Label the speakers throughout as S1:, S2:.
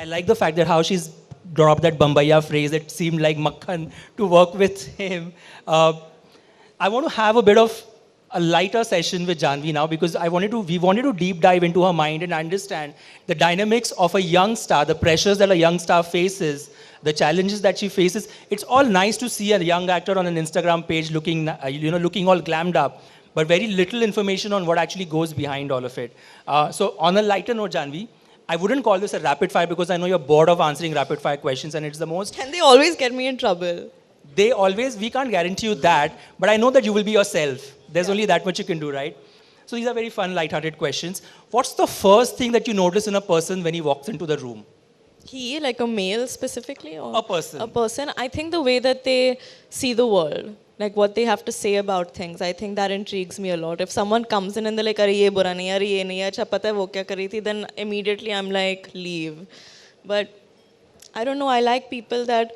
S1: I like the fact that how she's dropped that Bambaya phrase. It seemed like Makhan to work with him. Uh, I want to have a bit of a lighter session with Janhvi now because we wanted to deep dive into her mind and understand the dynamics of a young star, the pressures that a young star faces, the challenges that she faces. It's all nice to see a young actor on an Instagram page looking, looking all glammed up, but very little information on what actually goes behind all of it. So on a lighter note, Janhvi, I wouldn't call this a rapid fire because I know you're bored of answering rapid fire questions and it's the most
S2: And they always get me in trouble.
S1: we can't guarantee you that, but I know that you will be yourself. There's only that much you can do, right? So these are very fun, light-hearted questions. What's the first thing that you notice in a person when he walks into the room?
S2: He, like a male specifically? Or
S1: A person.
S2: A person. I think the way that they see the world, like what they have to say about things, I think that intrigues me a lot. If someone comes in and they're like, "Arey ye bura nahi, arey ye nahi, acha pata hai wo kya kar rahi thi," then immediately I'm like, leave. But I don't know, I like people that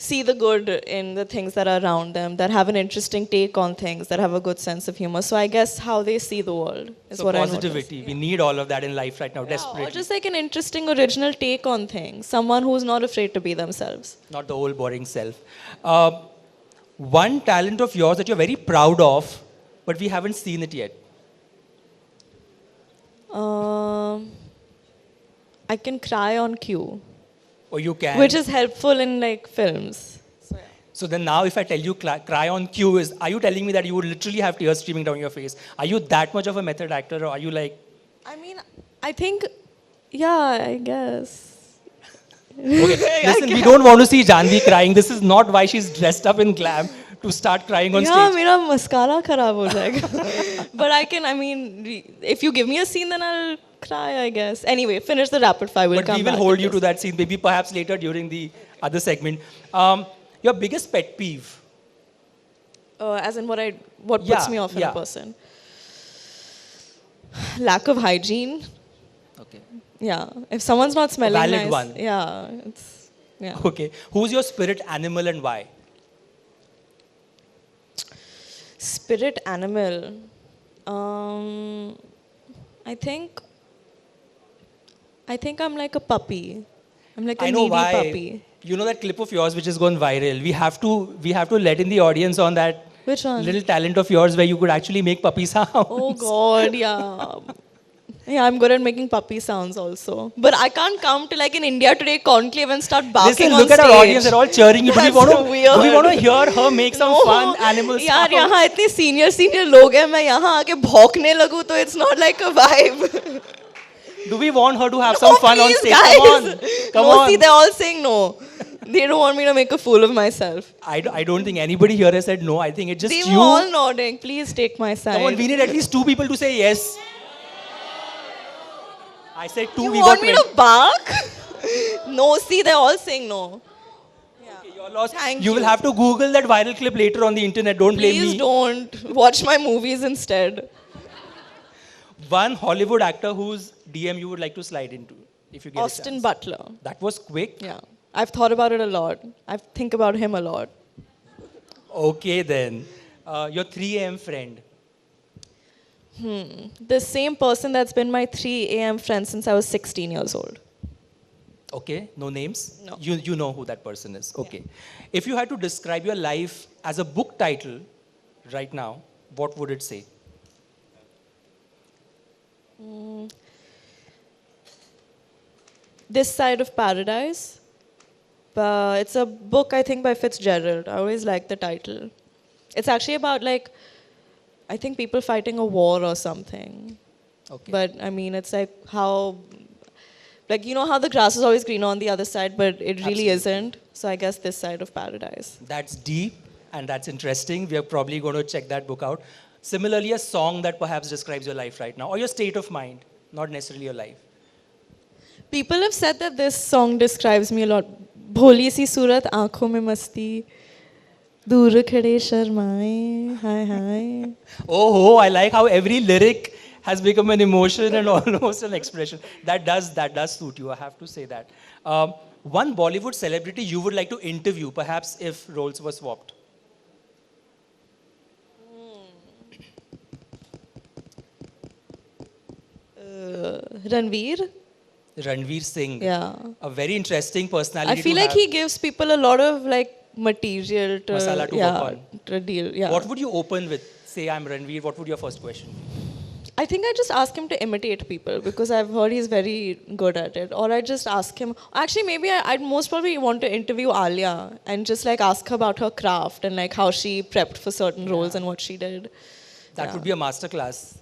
S2: see the good in the things that are around them, that have an interesting take on things, that have a good sense of humor. So I guess how they see the world is
S1: So
S2: what
S1: positivity.
S2: I notice.
S1: We need all of that in life right now, desperately.
S2: Or just like an interesting original take on things. Someone who's not afraid to be themselves.
S1: Not the old boring self. One talent of yours that you're very proud of, but we haven't seen it yet.
S2: Um, I can cry on cue,
S1: Or you can.
S2: which is helpful in like films.
S1: So then now if I tell you cry on cue, are you telling me that you would literally have tears streaming down your face? Are you that much of a method actor or are you like...
S2: I mean, I think, yeah, I guess.
S1: Okay, listen, we don't want to see Janhvi crying. This is not why she's dressed up in glam to start crying on
S2: Yeah,
S1: stage.
S2: मेरा mascara खराब हो जाएगा. But I mean, if you give me a scene, then I'll cry, I guess. Anyway, finish the rapid fire. We'll
S1: But
S2: come
S1: we will
S2: back
S1: hold
S2: to
S1: you
S2: this.
S1: to that scene, maybe perhaps later during the other segment. Your biggest pet peeve?
S2: As in what puts
S1: Yeah,
S2: me off in
S1: yeah.
S2: a person. Lack of hygiene.
S1: Okay.
S2: Yeah. If someone's not smelling
S1: valid
S2: nice.
S1: one.
S2: Yeah. It's, yeah.
S1: Okay. Who's your spirit animal and why?
S2: Spirit animal. I think I'm like a puppy. I'm like a
S1: I know
S2: needy
S1: why.
S2: puppy.
S1: You know that clip of yours which has gone viral. We have to let in the audience on that
S2: Which one?
S1: little talent of yours where you could actually make puppy sounds.
S2: Oh God, yeah. Yeah, I'm good at making puppy sounds also. But I can't come to like an India Today Conclave and start barking
S1: Listen,
S2: on
S1: look at
S2: stage.
S1: our audience. They're all cheering you. Do we
S2: That's
S1: want
S2: so weird.
S1: to hear her make some fun animal sounds?
S2: यार यहाँ इतने senior लोग हैं मैं यहाँ आके भौंकने लगूँ तो it's not like a vibe.
S1: Do we want her to have some fun on
S2: Please,
S1: stage?
S2: guys.
S1: Come
S2: No,
S1: on.
S2: see, they're all saying no. They don't want me to make a fool of myself.
S1: I don't think anybody here has said no. I think it's just
S2: They
S1: you.
S2: were all nodding. Please take my side.
S1: Come on, we need at least 2 people to say yes. I said 2.
S2: You
S1: we
S2: want
S1: got
S2: me
S1: 20.
S2: to bark? No, see, they're all saying no.
S1: Okay, you're lost.
S2: Thank
S1: You will
S2: you.
S1: have to Google that viral clip later on the internet. Don't blame
S2: Please
S1: me.
S2: don't. Watch my movies instead.
S1: One Hollywood actor whose DM you would like to slide into, if you get a
S2: Austin
S1: chance.
S2: Butler.
S1: That was quick.
S2: Yeah. I've thought about it a lot. I think about him a lot.
S1: Okay then. Your 3 a.m. friend.
S2: The same person that's been my 3 a.m. friend since I was 16 years old.
S1: Okay, no names?
S2: No.
S1: You know who that person is. Okay. If you had to describe your life as a book title right now, what would it say?
S2: This Side of Paradise. It's a book, I think, by Fitzgerald. I always like the title. It's actually about, like, I think people fighting a war or something.
S1: Okay.
S2: But, I mean, it's like how, like, you know how the grass is always greener on the other side, but it really isn't. So I guess This Side of Paradise.
S1: That's deep and that's interesting. We are probably going to check that book out. Similarly, a song that perhaps describes your life right now or your state of mind, not necessarily your life.
S2: People have said that this song describes me a lot. भोली सी सूरत आंखों में मस्ती दूर खड़े शर्माए हाय हाय.
S1: Oh, I like how every lyric has become an emotion and almost an expression. That does suit you, I have to say that. One Bollywood celebrity you would like to interview, perhaps if roles were swapped.
S2: Ranveer.
S1: Ranveer Singh.
S2: Yeah.
S1: A very interesting personality.
S2: I feel
S1: to
S2: like
S1: have.
S2: he gives people a lot of like material to,
S1: Masala to
S2: yeah,
S1: work on.
S2: to deal. Yeah.
S1: What would you open with? Say I'm Ranveer, what would your first question be?
S2: I think I just ask him to imitate people because I've heard he's very good at it. Or I just ask him. Actually, maybe I'd most probably want to interview Alia and just like ask her about her craft and like how she prepped for certain roles and what she did.
S1: That would be a masterclass.